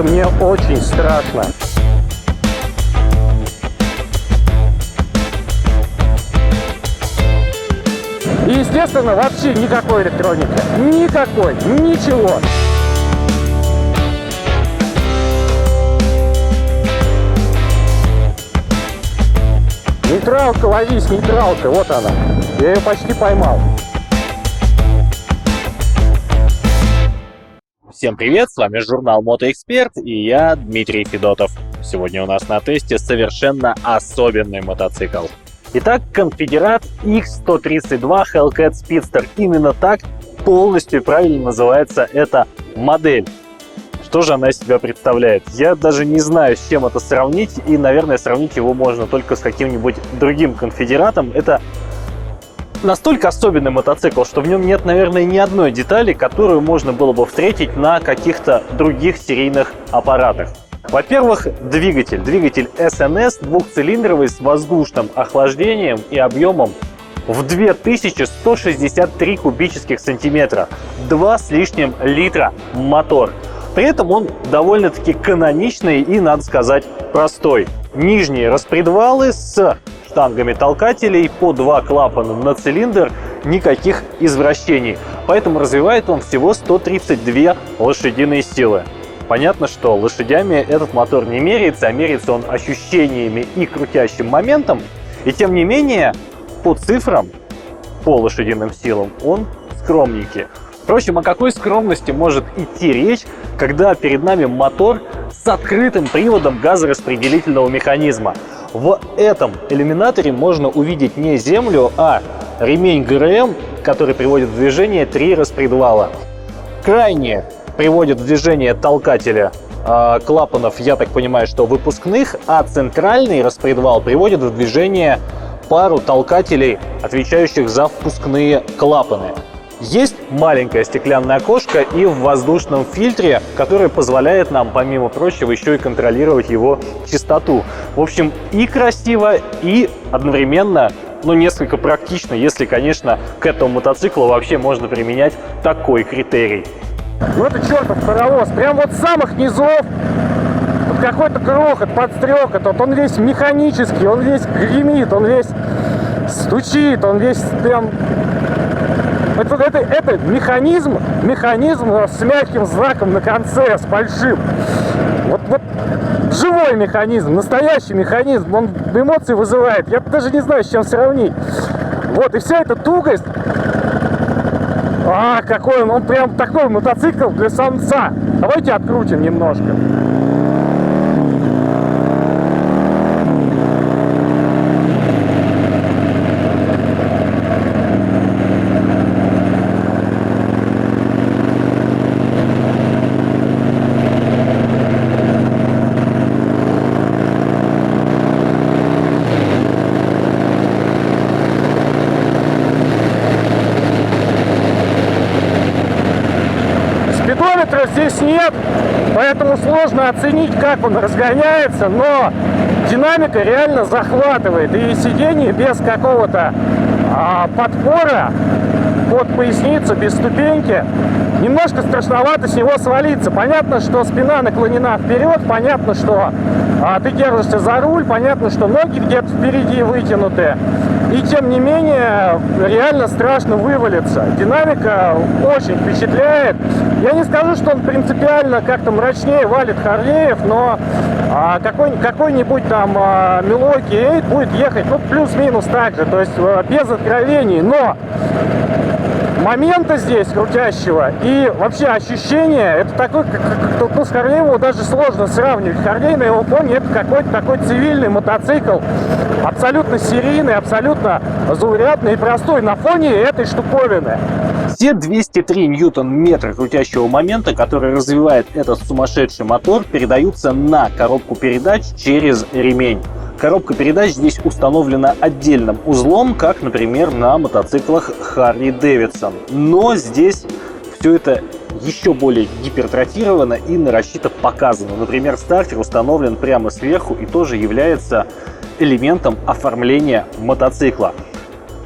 что мне очень страшно. И, естественно, вообще никакой электроники. Никакой. Ничего. Нейтралка, ловись, нейтралка. Вот она. Я ее почти поймал. Всем привет, с вами журнал Мотоэксперт и я, Дмитрий Федотов. Сегодня у нас на тесте совершенно особенный мотоцикл. Итак, Confederate X132 Hellcat Speedster. Именно так полностью правильно называется эта модель. Что же она из себя представляет? Я даже не знаю, с чем это сравнить, и, наверное, сравнить его можно только с каким-нибудь другим конфедератом. Это настолько особенный мотоцикл, что в нем нет, наверное, ни одной детали, которую можно было бы встретить на каких-то других серийных аппаратах. Во-первых, двигатель SNS двухцилиндровый с воздушным охлаждением и объемом в 2163 кубических сантиметра, 2 с лишним литра мотор. При этом он довольно-таки каноничный и, надо сказать, простой. Нижние распредвалы с штангами толкателей, по 2 клапана на цилиндр, никаких извращений. Поэтому развивает он всего 132 лошадиные силы. Понятно, что лошадями этот мотор не меряется, а меряется он ощущениями и крутящим моментом. И тем не менее, по цифрам, по лошадиным силам, он скромненький. Впрочем, о какой скромности может идти речь, когда перед нами мотор с открытым приводом газораспределительного механизма? В этом иллюминаторе можно увидеть не землю, а ремень ГРМ, который приводит в движение 3 распредвала. Крайние приводят в движение толкателя клапанов, я так понимаю, что выпускных, а центральный распредвал приводит в движение пару толкателей, отвечающих за впускные клапаны. Есть маленькое стеклянное окошко и в воздушном фильтре, которое позволяет нам, помимо прочего, еще и контролировать его чистоту. В общем, и красиво, и одновременно, несколько практично, если, конечно, к этому мотоциклу вообще можно применять такой критерий. Это чертов паровоз, прям вот с самых низов. Вот какой-то грохот, подстрекот, вот он весь механический, он весь гремит, он весь стучит, он весь прям... Это механизм с мягким знаком на конце, с большим. Вот живой механизм, настоящий механизм, он эмоции вызывает. Я даже не знаю, с чем сравнить. Вот, и вся эта тугость. Какой он прям такой мотоцикл для самца. Давайте открутим немножко. Спидометра здесь нет, поэтому сложно оценить, как он разгоняется, но динамика реально захватывает. И сиденье без какого-то подпора под поясницу, без ступеньки, немножко страшновато с него свалиться. Понятно, что спина наклонена вперед, понятно, что ты держишься за руль, понятно, что ноги где-то впереди вытянуты. И тем не менее, реально страшно вывалиться. Динамика очень впечатляет. Я не скажу, что он принципиально как-то мрачнее валит Харлеев, но какой-нибудь там Milwaukee 8 будет ехать, плюс-минус так же, то есть без откровений. Но момента здесь крутящего и вообще ощущение, это такой, с Харлеем его даже сложно сравнивать. Харлей на его фоне это какой-то такой цивильный мотоцикл, абсолютно серийный, абсолютно заурядный и простой на фоне этой штуковины. Все 203 ньютон-метра крутящего момента, который развивает этот сумасшедший мотор, передаются на коробку передач через ремень. Коробка передач здесь установлена отдельным узлом, как, например, на мотоциклах Harley Davidson. Но здесь все это еще более гипертрофировано и нарочито показано. Например, стартер установлен прямо сверху и тоже является элементом оформления мотоцикла.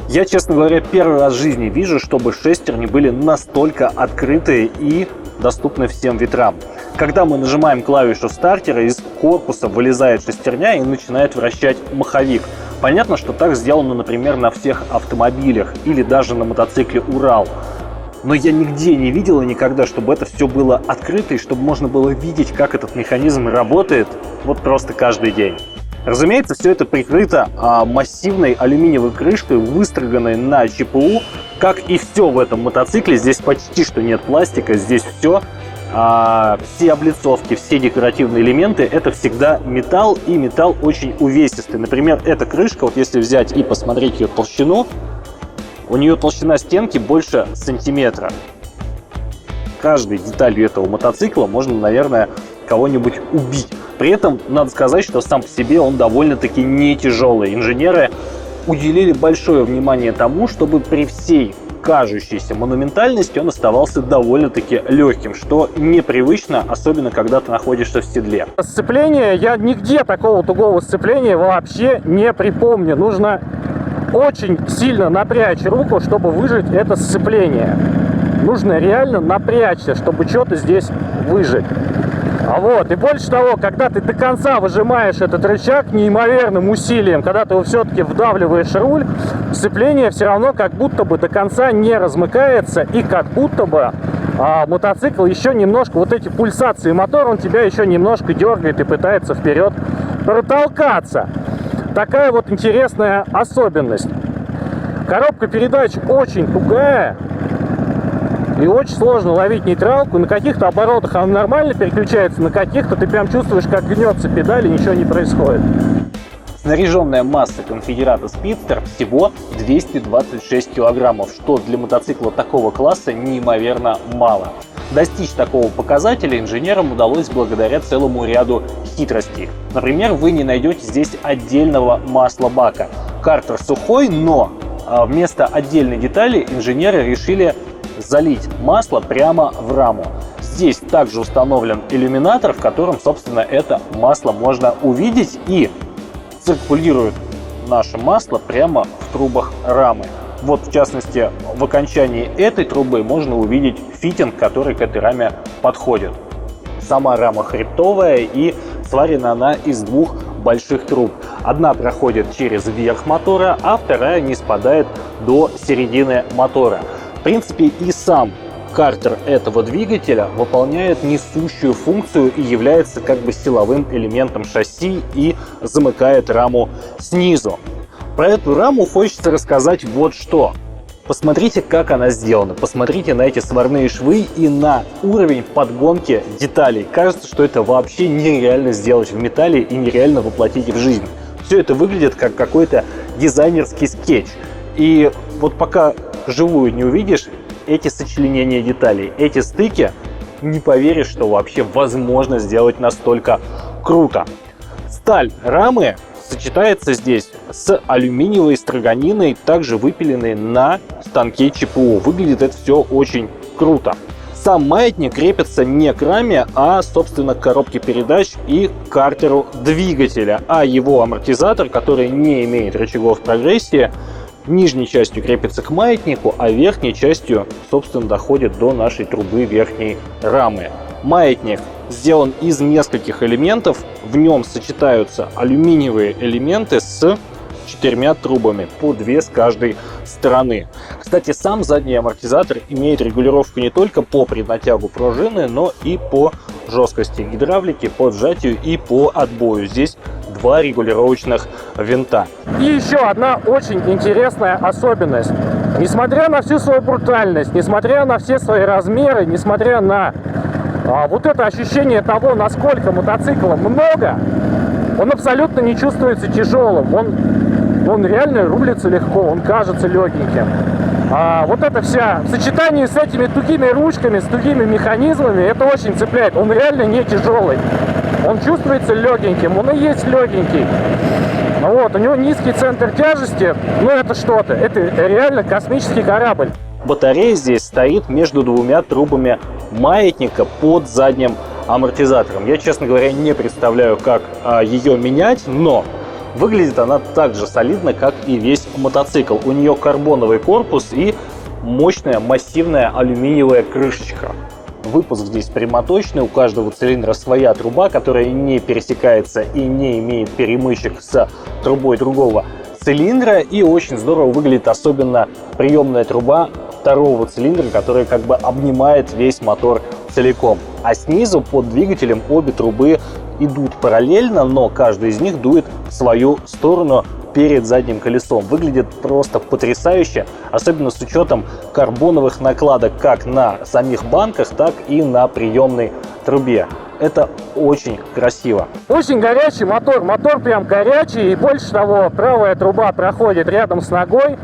Я, честно говоря, первый раз в жизни вижу, чтобы шестерни были настолько открытые и доступны всем ветрам. Когда мы нажимаем клавишу стартера, из корпуса вылезает шестерня и начинает вращать маховик. Понятно, что так сделано, например, на всех автомобилях или даже на мотоцикле «Урал». Но я нигде не видел и никогда, чтобы это все было открыто и чтобы можно было видеть, как этот механизм работает вот просто каждый день. Разумеется, все это прикрыто массивной алюминиевой крышкой, выстроганной на ЧПУ. Как и все в этом мотоцикле, здесь почти что нет пластика, здесь все облицовки, все декоративные элементы — это всегда металл, и металл очень увесистый. Например, эта крышка, вот если взять и посмотреть ее толщину, у нее толщина стенки больше сантиметра. Каждой деталью этого мотоцикла можно, наверное, кого-нибудь убить. При этом надо сказать, что сам по себе он довольно-таки не тяжелый. Инженеры уделили большое внимание тому, чтобы при всей кажущейся монументальности он оставался довольно-таки легким, что непривычно, особенно когда ты находишься в седле. Сцепление, я нигде такого тугого сцепления вообще не припомню. Нужно очень сильно напрячь руку, чтобы выжать это сцепление. Нужно реально напрячься, чтобы что-то здесь выжать. Вот. И больше того, когда ты до конца выжимаешь этот рычаг неимоверным усилием, когда ты все-таки вдавливаешь руль, сцепление все равно как будто бы до конца не размыкается, и как будто бы мотоцикл еще немножко, вот эти пульсации мотора, он тебя еще немножко дергает и пытается вперед протолкаться. Такая вот интересная особенность. Коробка передач очень тугая. И очень сложно ловить нейтралку. На каких-то оборотах она нормально переключается, на каких-то ты прям чувствуешь, как гнется педаль, и ничего не происходит. Снаряженная масса конфедерата Speedster всего 226 килограммов, что для мотоцикла такого класса неимоверно мало. Достичь такого показателя инженерам удалось благодаря целому ряду хитростей. Например, вы не найдете здесь отдельного масла бака. Картер сухой, но вместо отдельной детали инженеры решили залить масло прямо в раму. Здесь также установлен иллюминатор, в котором, собственно, это масло можно увидеть, и циркулирует наше масло прямо в трубах рамы. Вот, в частности, в окончании этой трубы можно увидеть фитинг, который к этой раме подходит. Сама рама хребтовая, и сварена она из двух больших труб. Одна проходит через верх мотора, а вторая не спадает до середины мотора. В принципе, и сам картер этого двигателя выполняет несущую функцию и является как бы силовым элементом шасси и замыкает раму снизу. Про эту раму хочется рассказать вот что. Посмотрите, как она сделана. Посмотрите на эти сварные швы и на уровень подгонки деталей. Кажется, что это вообще нереально сделать в металле и нереально воплотить в жизнь. Все это выглядит как какой-то дизайнерский скетч. И вот пока живую не увидишь эти сочленения деталей, эти стыки, не поверишь, что вообще возможно сделать настолько круто. Сталь рамы сочетается здесь с алюминиевой строганиной, также выпиленной на станке ЧПУ. Выглядит это все очень круто. Сам маятник крепится не к раме, а, собственно, к коробке передач и к картеру двигателя. А его амортизатор, который не имеет рычагов прогрессии, нижней частью крепится к маятнику, а верхней частью, собственно, доходит до нашей трубы верхней рамы. Маятник сделан из нескольких элементов, в нем сочетаются алюминиевые элементы с 4 трубами, по 2 с каждой стороны. Кстати, сам задний амортизатор имеет регулировку не только по преднатягу пружины, но и по жесткости гидравлики, по сжатию и по отбою. Здесь 2 регулировочных винта. И еще одна очень интересная особенность. Несмотря на всю свою брутальность, несмотря на все свои размеры, несмотря на вот это ощущение того, насколько мотоцикла много, он абсолютно не чувствуется тяжелым. Он реально рулится легко, он кажется легеньким. Вот это вся в сочетании с этими тугими ручками, с тугими механизмами, это очень цепляет. Он реально не тяжелый. Он чувствуется легеньким, он и есть легенький. Вот, у него низкий центр тяжести, но это что-то. Это реально космический корабль. Батарея здесь стоит между 2 трубами маятника под задним амортизатором. Я, честно говоря, не представляю, как ее менять, но выглядит она так же солидно, как и весь мотоцикл. У нее карбоновый корпус и мощная массивная алюминиевая крышечка. Выпуск здесь прямоточный, у каждого цилиндра своя труба, которая не пересекается и не имеет перемычек с трубой другого цилиндра. И очень здорово выглядит особенно приемная труба второго цилиндра, которая как бы обнимает весь мотор целиком. А снизу под двигателем обе трубы идут параллельно, но каждая из них дует в свою сторону перед задним колесом. Выглядит просто потрясающе, особенно с учетом карбоновых накладок как на самих банках, так и на приемной трубе. Это очень красиво. Очень горячий мотор прям горячий, и больше того, правая труба проходит рядом с ногой,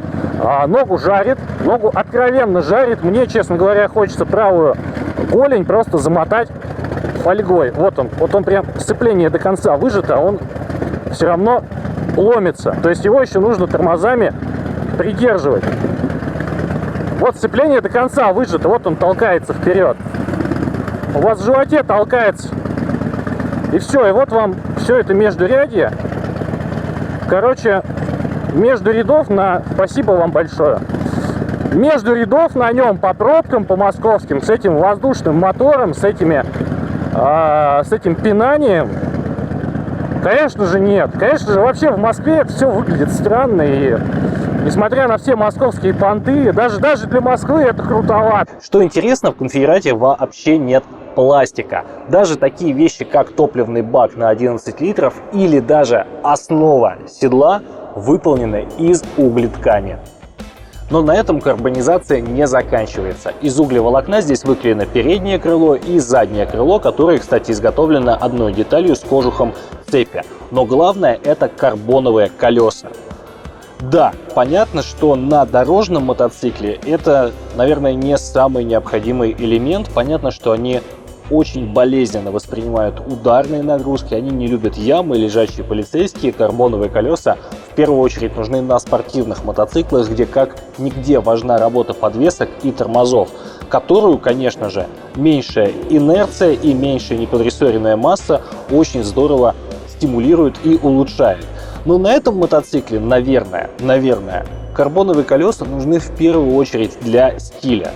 ногу жарит, ногу откровенно жарит. Мне, честно говоря, хочется правую голень просто замотать фольгой. Вот он прям сцепление до конца выжато, он все равно ломится. То есть его еще нужно тормозами придерживать. Вот сцепление до конца выжато, вот он толкается вперед. У вас в животе толкается. И все, и вот вам все это междурядье. Короче, между рядов спасибо вам большое. Между рядов на нем по пробкам, по московским, с этим воздушным мотором, с этим пинанием, конечно же, нет. Конечно же, вообще в Москве это все выглядит странно. И несмотря на все московские понты, даже для Москвы это крутовато. Что интересно, в конфигурате вообще нет пластика. Даже такие вещи, как топливный бак на 11 литров или даже основа седла выполнены из углеткани. Но на этом карбонизация не заканчивается. Из углеволокна здесь выклеено переднее крыло и заднее крыло, которое, кстати, изготовлено одной деталью с кожухом цепи. Но главное — это карбоновые колеса. Да, понятно, что на дорожном мотоцикле это, наверное, не самый необходимый элемент. Понятно, что они очень болезненно воспринимают ударные нагрузки, они не любят ямы, лежачие полицейские. Карбоновые колеса в первую очередь нужны на спортивных мотоциклах, где как нигде важна работа подвесок и тормозов, которую, конечно же, меньшая инерция и меньшая неподрессоренная масса очень здорово стимулирует и улучшает. Но на этом мотоцикле, наверное, карбоновые колеса нужны в первую очередь для стиля.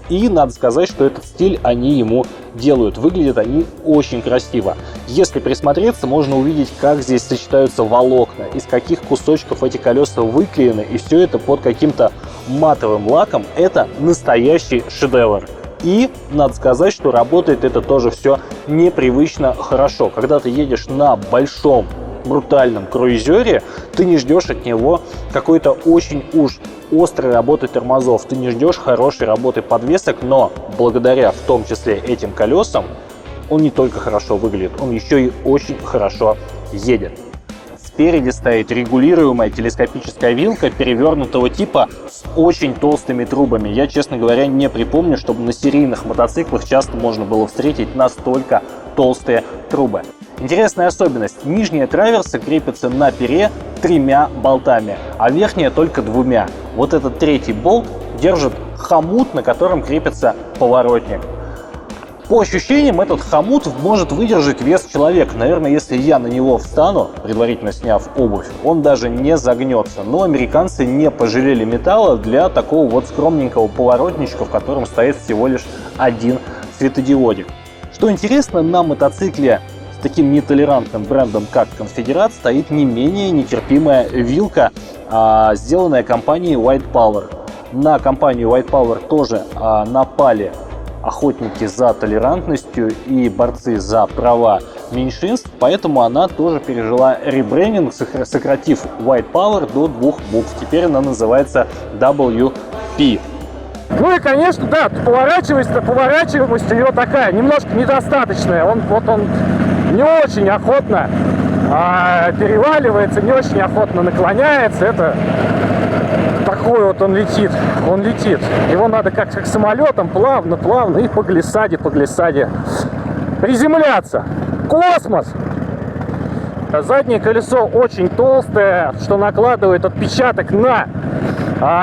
И надо сказать, что этот стиль они ему делают. Выглядят они очень красиво. Если присмотреться, можно увидеть, как здесь сочетаются волокна, из каких кусочков эти колеса выклеены, и все это под каким-то матовым лаком. Это настоящий шедевр. И надо сказать, что работает это тоже все непривычно хорошо. Когда ты едешь на большом брутальном круизере, ты не ждешь от него какой-то очень уж острой работы тормозов, ты не ждешь хорошей работы подвесок, но благодаря в том числе этим колесам он не только хорошо выглядит, он еще и очень хорошо едет. Спереди стоит регулируемая телескопическая вилка перевернутого типа с очень толстыми трубами. Я, честно говоря, не припомню, чтобы на серийных мотоциклах часто можно было встретить настолько толстые трубы. Интересная особенность. Нижняя траверса крепится на пере 3 болтами, а верхняя только 2. Вот этот третий болт держит хомут, на котором крепится поворотник. По ощущениям, этот хомут может выдержать вес человека. Наверное, если я на него встану, предварительно сняв обувь, он даже не загнется. Но американцы не пожалели металла для такого вот скромненького поворотничка, в котором стоит всего лишь один светодиодик. Что интересно, на мотоцикле с таким нетолерантным брендом, как Confederate, стоит не менее нетерпимая вилка, сделанная компанией White Power. На компанию White Power тоже напали охотники за толерантностью и борцы за права меньшинств, поэтому она тоже пережила ребрендинг, сократив White Power до 2 букв. Теперь она называется WP. Ну и, конечно, да, поворачиваемость ее такая, немножко недостаточная. Он не очень охотно переваливается, не очень охотно наклоняется. Это такой вот он летит. Его надо как самолетом плавно и по глиссаде приземляться. Космос! Заднее колесо очень толстое, что накладывает отпечаток на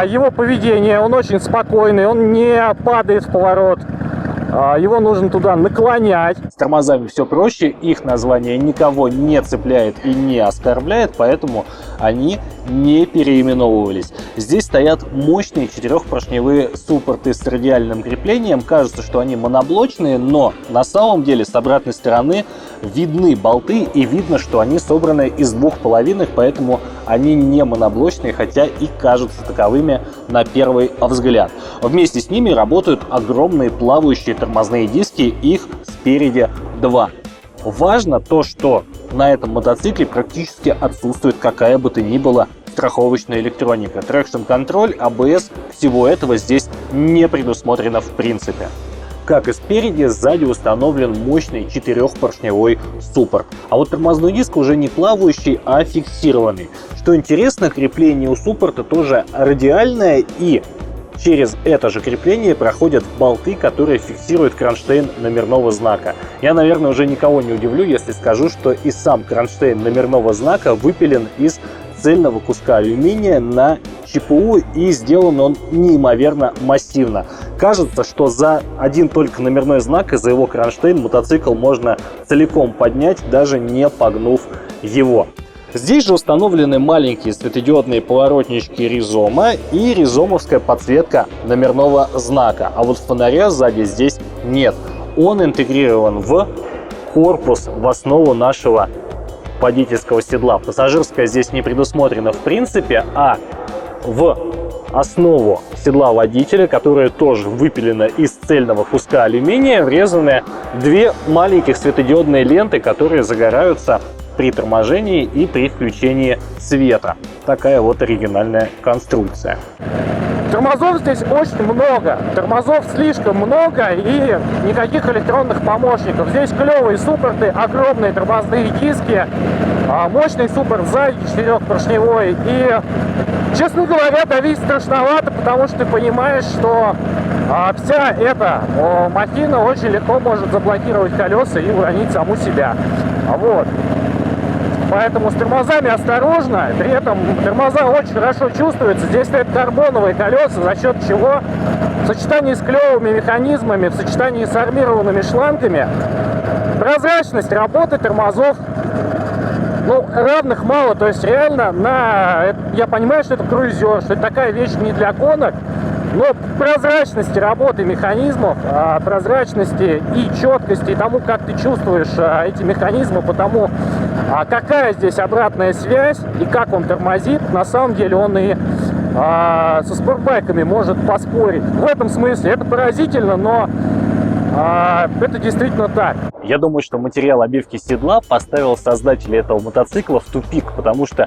его поведение. Он очень спокойный, он не падает в поворот. Его нужно туда наклонять. С тормозами все проще, их название никого не цепляет и не оскорбляет, поэтому они не переименовывались. Здесь стоят мощные четырехпоршневые суппорты с радиальным креплением. Кажется, что они моноблочные, но на самом деле с обратной стороны видны болты и видно, что они собраны из двух половинок, поэтому они не моноблочные, хотя и кажутся таковыми на первый взгляд. Вместе с ними работают огромные плавающие тормозные диски, их спереди 2. Важно то, что на этом мотоцикле практически отсутствует какая бы то ни была страховочная электроника. Трекшн-контроль, ABS, всего этого здесь не предусмотрено в принципе. Как и спереди, сзади установлен мощный четырехпоршневой суппорт. А вот тормозной диск уже не плавающий, а фиксированный. Что интересно, крепление у суппорта тоже радиальное, и через это же крепление проходят болты, которые фиксируют кронштейн номерного знака. Я, наверное, уже никого не удивлю, если скажу, что и сам кронштейн номерного знака выпилен из цельного куска алюминия на ЧПУ, и сделан он неимоверно массивно. Кажется, что за один только номерной знак и за его кронштейн мотоцикл можно целиком поднять, даже не погнув его. Здесь же установлены маленькие светодиодные поворотнички ризома и ризомовская подсветка номерного знака, а вот фонаря сзади здесь нет. Он интегрирован в корпус, в основу нашего водительского седла. Пассажирская здесь не предусмотрена в принципе, а в основу седла водителя, которая тоже выпилена из цельного куска алюминия, врезаны две маленьких светодиодные ленты, которые загораются при торможении и при включении света. Такая вот оригинальная конструкция. Тормозов здесь очень много. Тормозов слишком много и никаких электронных помощников. Здесь клевые суппорты, огромные тормозные диски, мощный суппорт сзади четырехпоршневой. И, честно говоря, давить страшновато, потому что ты понимаешь, что вся эта махина очень легко может заблокировать колеса и уронить саму себя. Вот. Поэтому с тормозами осторожно, при этом тормоза очень хорошо чувствуются. Здесь стоят карбоновые колеса, за счет чего в сочетании с клевыми механизмами, в сочетании с армированными шлангами, прозрачность работы тормозов, равных мало. То есть реально я понимаю, что это круизер, что это такая вещь не для гонок, но прозрачности работы механизмов, прозрачности и четкости тому, как ты чувствуешь эти механизмы, потому какая здесь обратная связь и как он тормозит, на самом деле он и со спортбайками может поспорить. В этом смысле это поразительно, но это действительно так. Я думаю, что материал обивки седла поставил создателей этого мотоцикла в тупик, потому что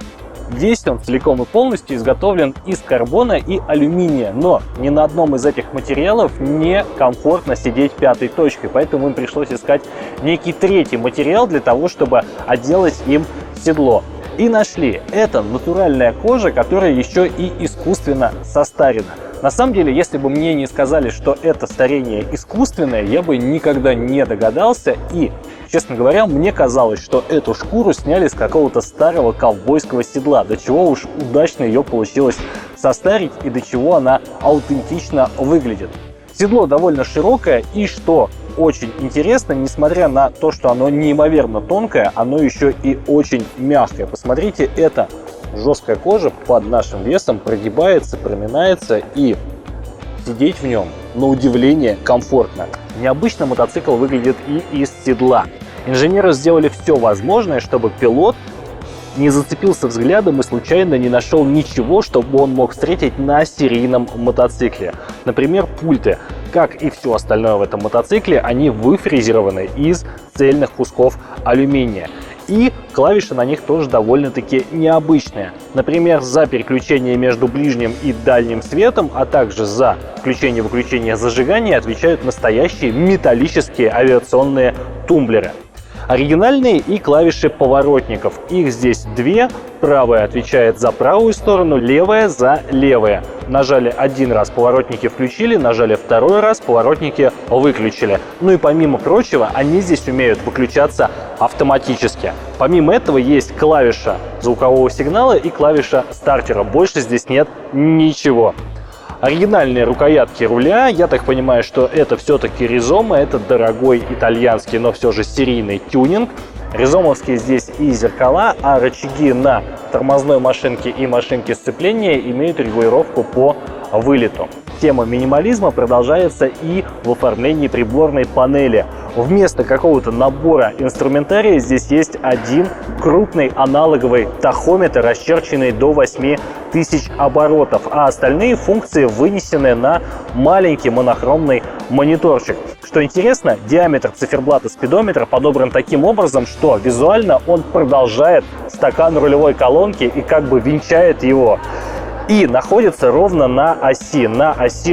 здесь он целиком и полностью изготовлен из карбона и алюминия, но ни на одном из этих материалов не комфортно сидеть пятой точкой, поэтому им пришлось искать некий третий материал для того, чтобы отделать им седло. И нашли. Это натуральная кожа, которая еще и искусственно состарена. На самом деле, если бы мне не сказали, что это старение искусственное, я бы никогда не догадался. И, честно говоря, мне казалось, что эту шкуру сняли с какого-то старого ковбойского седла. До чего уж удачно ее получилось состарить и до чего она аутентично выглядит. Седло довольно широкое, и что очень интересно, несмотря на то, что оно неимоверно тонкое, оно еще и очень мягкое. Посмотрите, это жесткая кожа под нашим весом прогибается, проминается, и сидеть в нем на удивление комфортно. Необычно мотоцикл выглядит и из седла. Инженеры сделали все возможное, чтобы пилот не зацепился взглядом и случайно не нашел ничего, чтобы он мог встретить на серийном мотоцикле. Например, пульты. Как и все остальное в этом мотоцикле, они выфрезерованы из цельных кусков алюминия. И клавиши на них тоже довольно-таки необычные. Например, за переключение между ближним и дальним светом, а также за включение-выключение зажигания отвечают настоящие металлические авиационные тумблеры. Оригинальные и клавиши поворотников. Их здесь две. Правая отвечает за правую сторону, левая за левое. Нажали один раз, поворотники включили, нажали второй раз, поворотники выключили. Ну и помимо прочего, они здесь умеют выключаться автоматически. Помимо этого есть клавиша звукового сигнала и клавиша стартера. Больше здесь нет ничего. Оригинальные рукоятки руля. Я так понимаю, что это все-таки Rizoma. Это дорогой итальянский, но все же серийный тюнинг. Ризомовские здесь и зеркала, а рычаги на тормозной машинке и машинке сцепления имеют регулировку по вылету. Тема минимализма продолжается и в оформлении приборной панели. Вместо какого-то набора инструментария здесь есть один крупный аналоговый тахометр, расчерченный до 8000 оборотов, а остальные функции вынесены на маленький монохромный мониторчик. Что интересно, диаметр циферблата спидометра подобран таким образом, что визуально он продолжает стакан рулевой колонки и как бы венчает его. И находится ровно на оси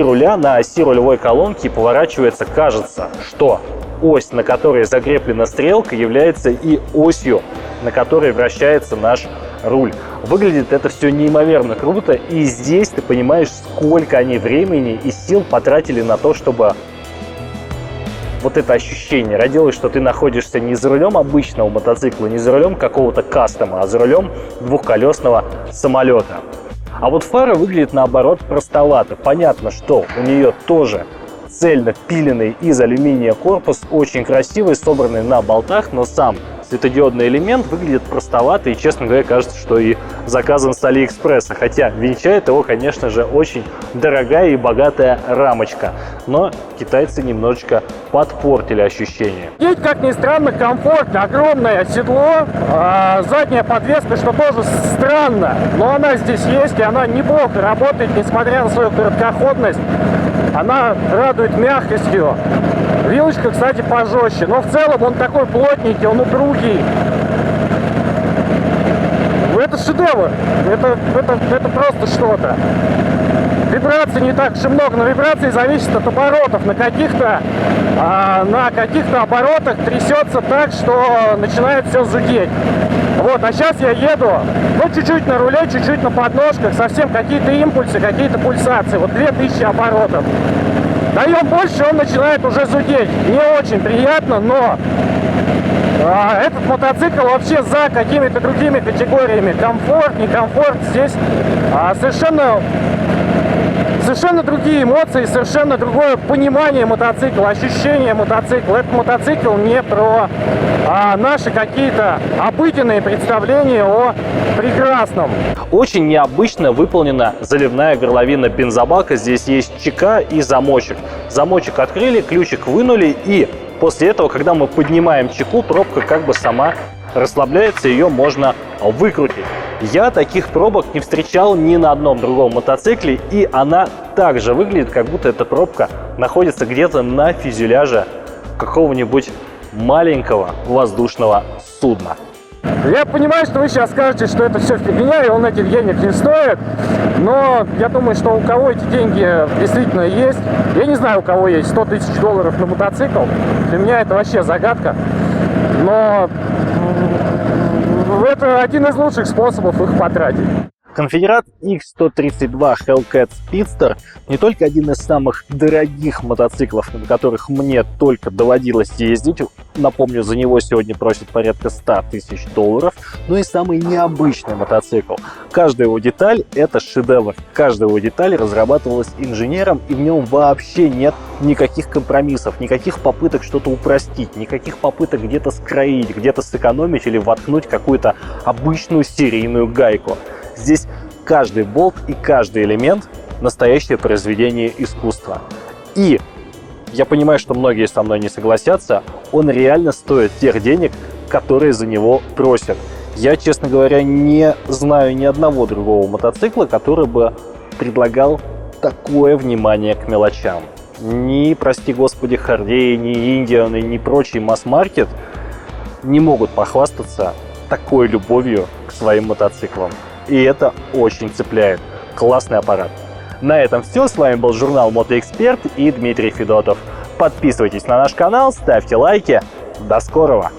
руля, на оси рулевой колонки, и поворачивается, кажется, что ось, на которой закреплена стрелка, является и осью, на которой вращается наш руль. Выглядит это все неимоверно круто, и здесь ты понимаешь, сколько они времени и сил потратили на то, чтобы вот это ощущение родилось, что ты находишься не за рулем обычного мотоцикла, не за рулем какого-то кастома, а за рулем двухколесного самолета. А вот фара выглядит наоборот простовато. Понятно, что у нее тоже цельно впиленный из алюминия корпус, очень красивый, собранный на болтах, но сам светодиодный элемент выглядит простовато и, честно говоря, кажется, что и заказан с Алиэкспресса. Хотя венчает его, конечно же, очень дорогая и богатая рамочка. Но китайцы немножечко подпортили ощущение. Едет, как ни странно, комфортно. Огромное седло, задняя подвеска, что тоже странно, но она здесь есть, и она неплохо работает, несмотря на свою короткоходность. Она радует мягкостью. Вилочка, кстати, пожестче, но в целом он такой плотненький, он упругий. Это шедевр. Это просто что-то. Вибраций не так уж и много, но вибрации зависят от оборотов. На каких-то оборотах трясется так, что начинает все зудеть. Вот, а сейчас я еду, ну, чуть-чуть на руле, чуть-чуть на подножках, совсем какие-то импульсы, какие-то пульсации. Вот 2000 оборотов. Даем больше, он начинает уже зудеть. Не очень приятно, но этот мотоцикл вообще за какими-то другими категориями. Комфорт, не комфорт. Здесь совершенно другие эмоции, совершенно другое понимание мотоцикла, ощущение мотоцикла. Этот мотоцикл не про наши какие-то обыденные представления о прекрасном. Очень необычно выполнена заливная горловина бензобака. Здесь есть чека и замочек. Замочек открыли, ключик вынули, и после этого, когда мы поднимаем чеку, пробка как бы сама расслабляется, ее можно выкрутить. Я таких пробок не встречал ни на одном другом мотоцикле, и она также выглядит, как будто эта пробка находится где-то на фюзеляже какого-нибудь маленького воздушного судна. Я понимаю, что вы сейчас скажете, что это все фигня, и он этих денег не стоит, но я думаю, что у кого эти деньги действительно есть, я не знаю, у кого есть 100 000 долларов на мотоцикл, для меня это вообще загадка, но это один из лучших способов их потратить. Конфедерат X132 Hellcat Speedster не только один из самых дорогих мотоциклов, на которых мне только доводилось ездить, напомню, за него сегодня просят порядка 100 000 долларов, но и самый необычный мотоцикл. Каждая его деталь — это шедевр. Каждая его деталь разрабатывалась инженером, и в нем вообще нет никаких компромиссов, никаких попыток что-то упростить, никаких попыток где-то скроить, где-то сэкономить или воткнуть какую-то обычную серийную гайку. Здесь каждый болт и каждый элемент — настоящее произведение искусства. И я понимаю, что многие со мной не согласятся, он реально стоит тех денег, которые за него просят. Я, честно говоря, не знаю ни одного другого мотоцикла, который бы предлагал такое внимание к мелочам. Ни, прости господи, Harley, ни Indian, ни прочий масс-маркет не могут похвастаться такой любовью к своим мотоциклам. И это очень цепляет. Классный аппарат. На этом все. С вами был журнал Мотоэксперт и Дмитрий Федотов. Подписывайтесь на наш канал, ставьте лайки. До скорого!